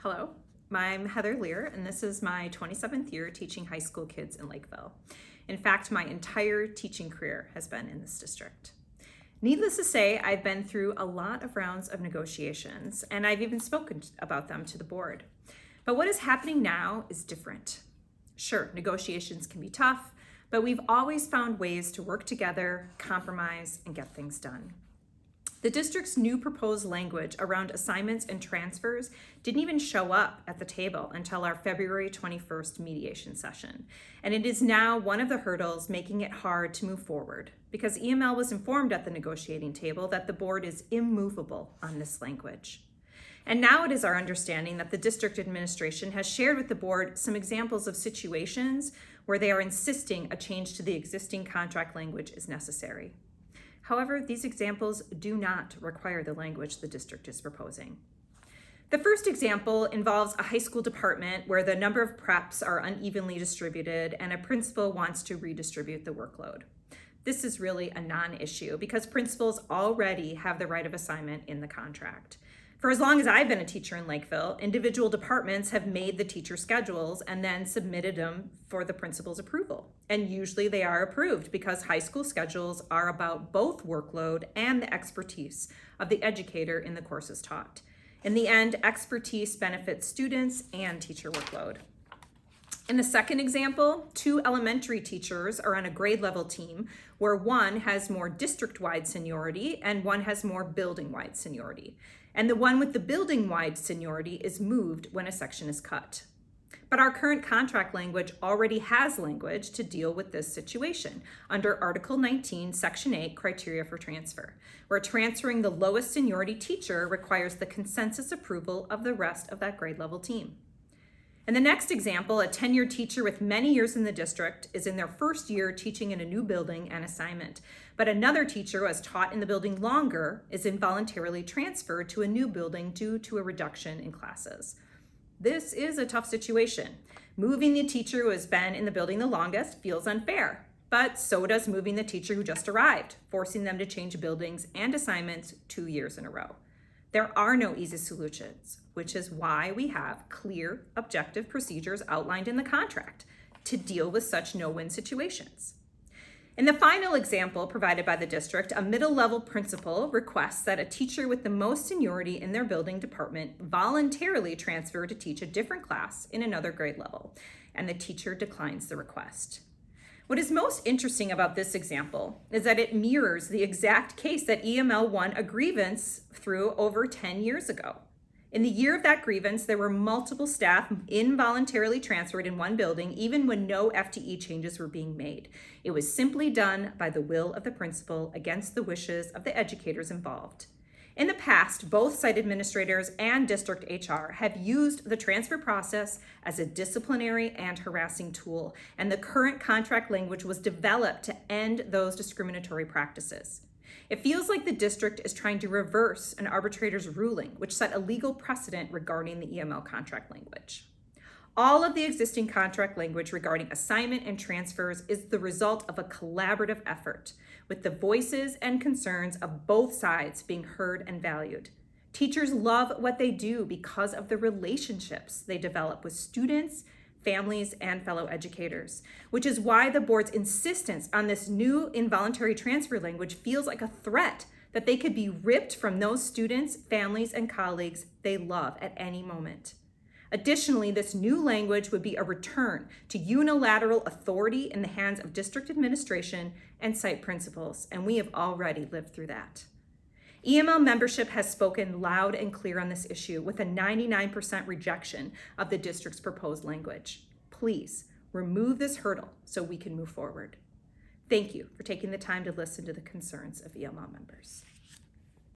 Hello, I'm Heather Lear, and this is my 27th year teaching high school kids in Lakeville. In fact, my entire teaching career has been in this district. Needless to say, I've been through a lot of rounds of negotiations, and I've even spoken about them to the board. But what is happening now is different. Sure, negotiations can be tough, but we've always found ways to work together, compromise, and get things done. The district's new proposed language around assignments and transfers didn't even show up at the table until our February 21st mediation session. And it is now one of the hurdles making it hard to move forward because EML was informed at the negotiating table that the board is immovable on this language. And now it is our understanding that the district administration has shared with the board some examples of situations where they are insisting a change to the existing contract language is necessary. However, these examples do not require the language the district is proposing. The first example involves a high school department where the number of preps are unevenly distributed and a principal wants to redistribute the workload. This is really a non-issue because principals already have the right of assignment in the contract. For as long as I've been a teacher in Lakeville, individual departments have made the teacher schedules and then submitted them for the principal's approval. And usually they are approved because high school schedules are about both workload and the expertise of the educator in the courses taught. In the end, expertise benefits students and teacher workload. In the second example, two elementary teachers are on a grade level team where one has more district-wide seniority and one has more building-wide seniority. And the one with the building-wide seniority is moved when a section is cut. But our current contract language already has language to deal with this situation under Article 19, Section 8, Criteria for Transfer, where transferring the lowest seniority teacher requires the consensus approval of the rest of that grade level team. In the next example, a tenured teacher with many years in the district is in their first year teaching in a new building and assignment, but another teacher who has taught in the building longer is involuntarily transferred to a new building due to a reduction in classes. This is a tough situation. Moving the teacher who has been in the building the longest feels unfair, but so does moving the teacher who just arrived, forcing them to change buildings and assignments 2 years in a row. There are no easy solutions, which is why we have clear, objective procedures outlined in the contract to deal with such no-win situations. In the final example provided by the district, a middle-level principal requests that a teacher with the most seniority in their building department voluntarily transfer to teach a different class in another grade level, and the teacher declines the request. What is most interesting about this example is that it mirrors the exact case that EML won a grievance through over 10 years ago. In the year of that grievance, there were multiple staff involuntarily transferred in one building, even when no FTE changes were being made. It was simply done by the will of the principal against the wishes of the educators involved. In the past, both site administrators and district HR have used the transfer process as a disciplinary and harassing tool, and the current contract language was developed to end those discriminatory practices. It feels like the district is trying to reverse an arbitrator's ruling, which set a legal precedent regarding the EML contract language. All of the existing contract language regarding assignment and transfers is the result of a collaborative effort, with the voices and concerns of both sides being heard and valued. Teachers love what they do because of the relationships they develop with students, families, and fellow educators, which is why the board's insistence on this new involuntary transfer language feels like a threat that they could be ripped from those students, families, and colleagues they love at any moment. Additionally, this new language would be a return to unilateral authority in the hands of district administration and site principals, and we have already lived through that. EML membership has spoken loud and clear on this issue with a 99% rejection of the district's proposed language. Please remove this hurdle so we can move forward. Thank you for taking the time to listen to the concerns of EML members.